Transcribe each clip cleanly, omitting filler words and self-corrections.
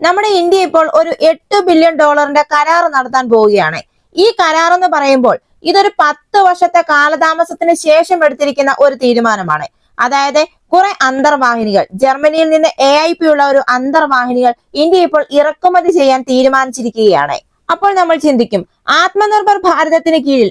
നമ്മുടെ ഇന്ത്യ ഇപ്പോൾ ഒരു $8 ബില്യൺ കരാർ നടത്താൻ പോവുകയാണ്. ഈ കരാർ എന്ന് പറയുമ്പോൾ ഇതൊരു 10 വർഷത്തെ കാലതാമസത്തിന് ശേഷം എടുത്തിരിക്കുന്ന ഒരു തീരുമാനമാണ്. അതായത് കുറെ അന്തർവാഹിനികൾ ജർമ്മനിയിൽ നിന്ന് AIP ഉള്ള ഒരു അന്തർവാഹിനികൾ ഇന്ത്യ ഇപ്പോൾ ഇറക്കുമതി ചെയ്യാൻ തീരുമാനിച്ചിരിക്കുകയാണ്. അപ്പോൾ നമ്മൾ ചിന്തിക്കും, ആത്മനിർഭർ ഭാരതത്തിന് കീഴിൽ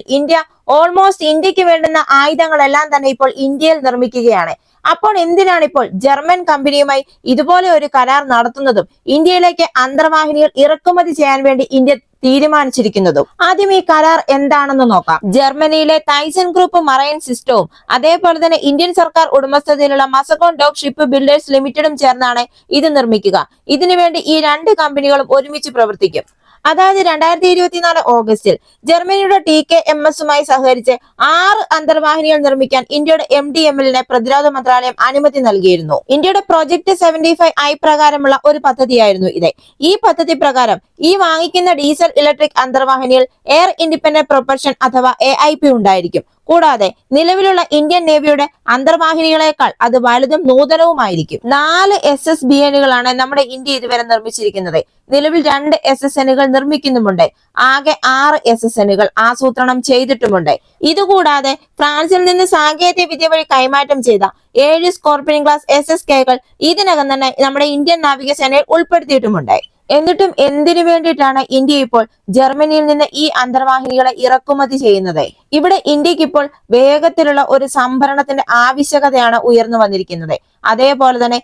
ഓൾമോസ്റ്റ് ഇന്ത്യക്ക് വേണ്ടുന്ന ആയുധങ്ങളെല്ലാം തന്നെ ഇപ്പോൾ ഇന്ത്യയിൽ നിർമ്മിക്കുകയാണ്. അപ്പോൾ എന്തിനാണ് ഇപ്പോൾ ജർമ്മൻ കമ്പനിയുമായി ഇതുപോലെ ഒരു കരാർ നടത്തുന്നതും ഇന്ത്യയിലേക്ക് അന്തർവാഹിനികൾ ഇറക്കുമതി ചെയ്യാൻ വേണ്ടി ഇന്ത്യ തീരുമാനിച്ചിരിക്കുന്നതും? ആദ്യം ഈ കരാർ എന്താണെന്ന് നോക്കാം. ജർമ്മനിയിലെ തൈസൺ ഗ്രൂപ്പ് മറൈൻ സിസ്റ്റവും അതേപോലെ തന്നെ ഇന്ത്യൻ സർക്കാർ ഉടമസ്ഥതയിലുള്ള മസഗോൺ ഡോക്ക് ഷിപ്പ് ബിൽഡേഴ്സ് ലിമിറ്റഡും ചേർന്നാണ് ഇത് നിർമ്മിക്കുക. ഇതിനുവേണ്ടി ഈ രണ്ട് കമ്പനികളും ഒരുമിച്ച് പ്രവർത്തിക്കും. അതായത് 2024 ഓഗസ്റ്റിൽ ജർമ്മനിയുടെ TKMSുമായി സഹകരിച്ച് 6 അന്തർവാഹിനികൾ നിർമ്മിക്കാൻ ഇന്ത്യയുടെ MDMLനെ പ്രതിരോധ മന്ത്രാലയം അനുമതി നൽകിയിരുന്നു. ഇന്ത്യയുടെ പ്രോജക്ട് 75I പ്രകാരമുള്ള ഒരു പദ്ധതിയായിരുന്നു ഇത്. ഈ പദ്ധതി പ്രകാരം ഈ വാങ്ങിക്കുന്ന ഡീസൽ ഇലക്ട്രിക് അന്തർവാഹിനിയിൽ എയർ ഇൻഡിപെൻഡന്റ് പ്രൊപ്പൽഷൻ അഥവാ AIP ഉണ്ടായിരിക്കും. കൂടാതെ നിലവിലുള്ള ഇന്ത്യൻ നേവിയുടെ അന്തർവാഹിനികളെക്കാൾ അത് വലുതും നൂതനവുമായിരിക്കും. 4 SSBNകളാണ് നമ്മുടെ ഇന്ത്യ ഇതുവരെ നിർമ്മിച്ചിരിക്കുന്നത്. നിലവിൽ 2 SSNകൾ നിർമ്മിക്കുന്നുമുണ്ട്. ആകെ 6 SSNകൾ ആസൂത്രണം ചെയ്തിട്ടുമുണ്ട്. ഇതുകൂടാതെ ഫ്രാൻസിൽ നിന്ന് സാങ്കേതിക വിദ്യ വഴി കൈമാറ്റം ചെയ്ത 7 സ്കോർപിയൻ ക്ലാസ് SSKകൾ ഇതിനകം തന്നെ നമ്മുടെ ഇന്ത്യൻ നാവികസേനയിൽ ഉൾപ്പെടുത്തിയിട്ടുമുണ്ട്. എന്നിട്ടും എന്തിനു വേണ്ടിയിട്ടാണ് ഇന്ത്യ ഇപ്പോൾ ജർമ്മനിയിൽ നിന്ന് ഈ അന്തർവാഹിനികളെ ഇറക്കുമതി ചെയ്യുന്നത്? ഇവിടെ ഇന്ത്യക്ക് ഇപ്പോൾ വേഗത്തിലുള്ള ഒരു സംഭരണത്തിന്റെ ആവശ്യകതയാണ് ഉയർന്നു വന്നിരിക്കുന്നത്. അതേപോലെ തന്നെ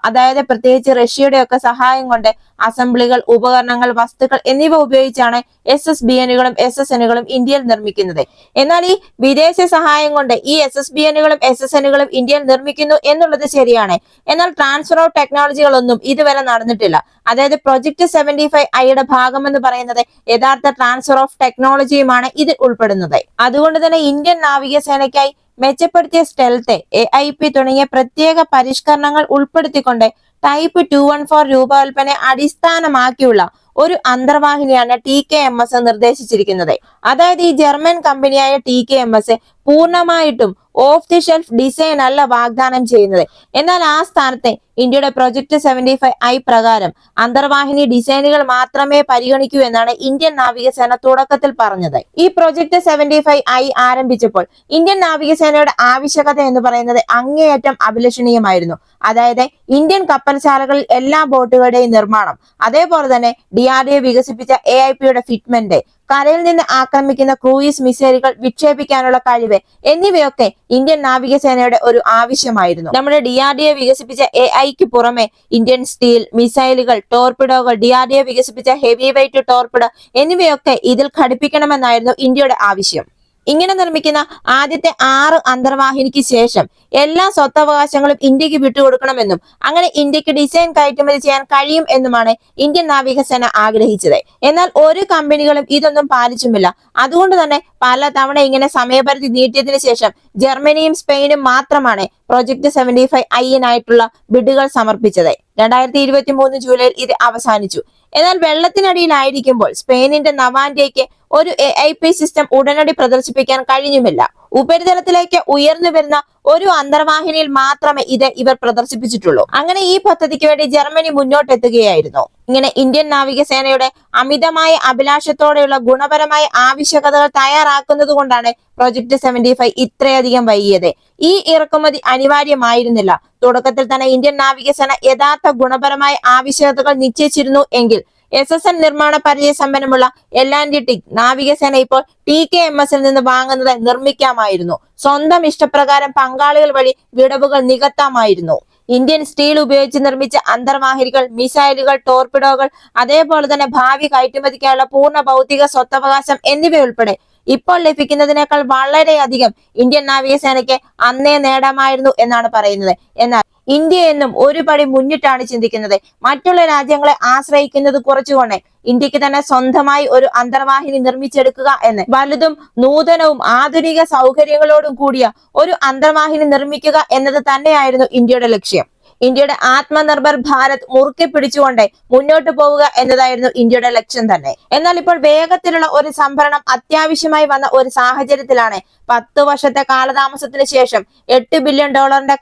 അതായത് പ്രത്യേകിച്ച് റഷ്യയുടെ ഒക്കെ സഹായം കൊണ്ട് അസംബ്ലികൾ, ഉപകരണങ്ങൾ, വസ്തുക്കൾ എന്നിവ ഉപയോഗിച്ചാണ് SSBNകളും SSNകളും ഇന്ത്യയിൽ നിർമ്മിക്കുന്നത്. എന്നാൽ ഈ വിദേശ സഹായം കൊണ്ട് ഈ SSBNകളും SSNകളും ഇന്ത്യയിൽ നിർമ്മിക്കുന്നു എന്നുള്ളത് ശരിയാണ്. എന്നാൽ ട്രാൻസ്ഫർ ഓഫ് ടെക്നോളജികളൊന്നും ഇതുവരെ നടന്നിട്ടില്ല. അതായത് പ്രൊജക്ട് 75Iയുടെ ഭാഗമെന്ന് പറയുന്നത് യഥാർത്ഥ ട്രാൻസ്ഫർ ഓഫ് ടെക്നോളജിയുമാണ് ഇതിൽ ഉൾപ്പെടുന്നത്. അതുകൊണ്ട് തന്നെ ഇന്ത്യൻ നാവികസേനയ്ക്കായി മെച്ചപ്പെടുത്തിയ സ്റ്റെൽത്ത്, AIP തുടങ്ങിയ പ്രത്യേക പരിഷ്കരണങ്ങൾ ഉൾപ്പെടുത്തിക്കൊണ്ട് ടൈപ്പ് 214 രൂപകൽപ്പന അടിസ്ഥാനമാക്കിയുള്ള ഒരു അന്തർവാഹിനിയാണ് TKMS നിർദ്ദേശിച്ചിരിക്കുന്നത്. അതായത് ഈ ജർമ്മൻ കമ്പനിയായ TKMS പൂർണ്ണമായിട്ടും ഓഫ് ദി ഷെൽഫ് ഡിസൈൻ അല്ല വാഗ്ദാനം ചെയ്യുന്നത്. എന്നാൽ ആ സ്ഥാനത്ത് ഇന്ത്യയുടെ പ്രൊജക്ട് 75I പ്രകാരം അന്തർവാഹിനി ഡിസൈനുകൾ മാത്രമേ പരിഗണിക്കൂ എന്നാണ് ഇന്ത്യൻ നാവികസേന തുടക്കത്തിൽ പറഞ്ഞത്. ഈ പ്രൊജക്ട് 75I ആരംഭിച്ചപ്പോൾ ഇന്ത്യൻ നാവികസേനയുടെ ആവശ്യകത എന്ന് പറയുന്നത് അങ്ങേയറ്റം അഭിലഷണീയമായിരുന്നു. അതായത് ഇന്ത്യൻ കപ്പൽശാലകളിൽ എല്ലാ ബോട്ടുകളുടെയും നിർമ്മാണം, അതേപോലെ തന്നെ DRDO വികസിപ്പിച്ച AIPയുടെ ഫിറ്റ്മെന്റ്, കരയിൽ നിന്ന് ആക്രമിക്കുന്ന ക്രൂയിസ് മിസൈലുകൾ വിക്ഷേപിക്കാനുള്ള കഴിവ് എന്നിവയൊക്കെ ഇന്ത്യൻ നാവികസേനയുടെ ഒരു ആവശ്യമായിരുന്നു. നമ്മുടെ DRDO വികസിപ്പിച്ച AIക്ക് പുറമെ ഇന്ത്യൻ സ്റ്റീൽ, മിസൈലുകൾ, ടോർപിഡോകൾ, DRDO വികസിപ്പിച്ച ഹെവി വെയിറ്റ് ടോർപിഡോ എന്നിവയൊക്കെ ഇതിൽ ഘടിപ്പിക്കണമെന്നായിരുന്നു ഇന്ത്യയുടെ ആവശ്യം. ഇങ്ങനെ നിർമ്മിക്കുന്ന ആദ്യത്തെ 6 അന്തർവാഹിനിക്ക് ശേഷം എല്ലാ സ്വത്തവകാശങ്ങളും ഇന്ത്യക്ക് വിട്ടുകൊടുക്കണമെന്നും അങ്ങനെ ഇന്ത്യക്ക് ഡിസൈൻ കയറ്റുമതി ചെയ്യാൻ കഴിയും എന്നുമാണ് ഇന്ത്യൻ നാവികസേന ആഗ്രഹിച്ചത്. എന്നാൽ ഒരു കമ്പനികളും ഇതൊന്നും പാലിച്ചുമില്ല. അതുകൊണ്ട് തന്നെ പല തവണ ഇങ്ങനെ സമയപരിധി നീട്ടിയതിനു ശേഷം ജർമ്മനിയും സ്പെയിനും മാത്രമാണ് പ്രൊജക്ട് 75Iനായിട്ടുള്ള ബിഡുകൾ സമർപ്പിച്ചത്. 2023 ജൂലൈയിൽ ഇത് അവസാനിച്ചു. എന്നാൽ വെള്ളത്തിനടിയിലായിരിക്കുമ്പോൾ സ്പെയിനിന്റെ നവാൻഡയ്ക്ക് ഒരു AIP സിസ്റ്റം ഉടനടി പ്രദർശിപ്പിക്കാൻ കഴിഞ്ഞുമില്ല. ഉപരിതലത്തിലേക്ക് ഉയർന്നു വരുന്ന ഒരു അന്തർവാഹിനിയിൽ മാത്രമേ ഇവർ പ്രദർശിപ്പിച്ചിട്ടുള്ളൂ. അങ്ങനെ ഈ പദ്ധതിക്ക് വേണ്ടി ജർമ്മനി മുന്നോട്ടെത്തുകയായിരുന്നു. ഇങ്ങനെ ഇന്ത്യൻ നാവികസേനയുടെ അമിതമായ അഭിലാഷത്തോടെയുള്ള ഗുണപരമായ ആവശ്യകതകൾ തയ്യാറാക്കുന്നത് കൊണ്ടാണ് പ്രൊജക്ട് 75 ഇത്രയധികം വൈകിയത്. ഈ ഇറക്കുമതി അനിവാര്യമായിരുന്നില്ല. തുടക്കത്തിൽ തന്നെ ഇന്ത്യൻ നാവികസേന യഥാർത്ഥ ഗുണപരമായ ആവശ്യകതകൾ നിശ്ചയിച്ചിരുന്നു എങ്കിൽ SSN നിർമ്മാണ പരിചയ സമ്പന്നമുള്ള L&T നാവികസേന ഇപ്പോൾ TKMSൽ നിന്ന് വാങ്ങുന്നത് നിർമ്മിക്കാമായിരുന്നു. സ്വന്തം ഇഷ്ടപ്രകാരം പങ്കാളികൾ വഴി വിടവുകൾ നികത്താമായിരുന്നു. ഇന്ത്യൻ സ്റ്റീൽ ഉപയോഗിച്ച് നിർമ്മിച്ച അന്തർവാഹിനികൾ, മിസൈലുകൾ, ടോർപിഡോകൾ, അതേപോലെ തന്നെ ഭാവി കയറ്റുമതിക്കായുള്ള പൂർണ്ണ ഭൗതിക സ്വത്തവകാശം എന്നിവയുൾപ്പെടെ ഇപ്പോൾ ലഭിക്കുന്നതിനേക്കാൾ വളരെയധികം ഇന്ത്യൻ നാവികസേനയ്ക്ക് അന്നേ നേടാമായിരുന്നു എന്നാണ് പറയുന്നത്. എന്നാൽ ഇന്ത്യ എന്നും ഒരു പടി മുന്നിട്ടാണ് ചിന്തിക്കുന്നത്. മറ്റുള്ള രാജ്യങ്ങളെ ആശ്രയിക്കുന്നത് കുറച്ചുകൊണ്ട് ഇന്ത്യക്ക് തന്നെ സ്വന്തമായി ഒരു അന്തർവാഹിനി നിർമ്മിച്ചെടുക്കുക എന്ന് വലുതും നൂതനവും ആധുനിക സൗകര്യങ്ങളോടും കൂടിയ ഒരു അന്തർവാഹിനി നിർമ്മിക്കുക എന്നത് തന്നെയായിരുന്നു ഇന്ത്യയുടെ ലക്ഷ്യം. ഇന്ത്യയുടെ ആത്മനിർഭർ ഭാരത് മുറുക്കെ പിടിച്ചുകൊണ്ട് മുന്നോട്ട് പോവുക എന്നതായിരുന്നു ഇന്ത്യയുടെ ലക്ഷ്യം തന്നെ. എന്നാൽ ഇപ്പോൾ വേഗത്തിലുള്ള ഒരു സംഭരണം അത്യാവശ്യമായി വന്ന ഒരു സാഹചര്യത്തിലാണ് 10 വർഷത്തെ കാലതാമസത്തിന് ശേഷം $8 ബില്യൺ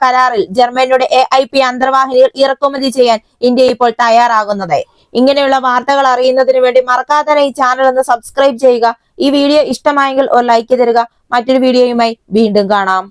കരാറിൽ ജർമ്മനിയുടെ AIP അന്തർവാഹിനികൾ ഇറക്കുമതി ചെയ്യാൻ ഇന്ത്യ ഇപ്പോൾ തയ്യാറാകുന്നത്. ഇങ്ങനെയുള്ള വാർത്തകൾ അറിയുന്നതിന് വേണ്ടി മറക്കാതെ ഈ ചാനൽ ഒന്ന് സബ്സ്ക്രൈബ് ചെയ്യുക. ഈ വീഡിയോ ഇഷ്ടമായെങ്കിൽ ഒരു ലൈക്ക് തരിക. മറ്റൊരു വീഡിയോയുമായി വീണ്ടും കാണാം.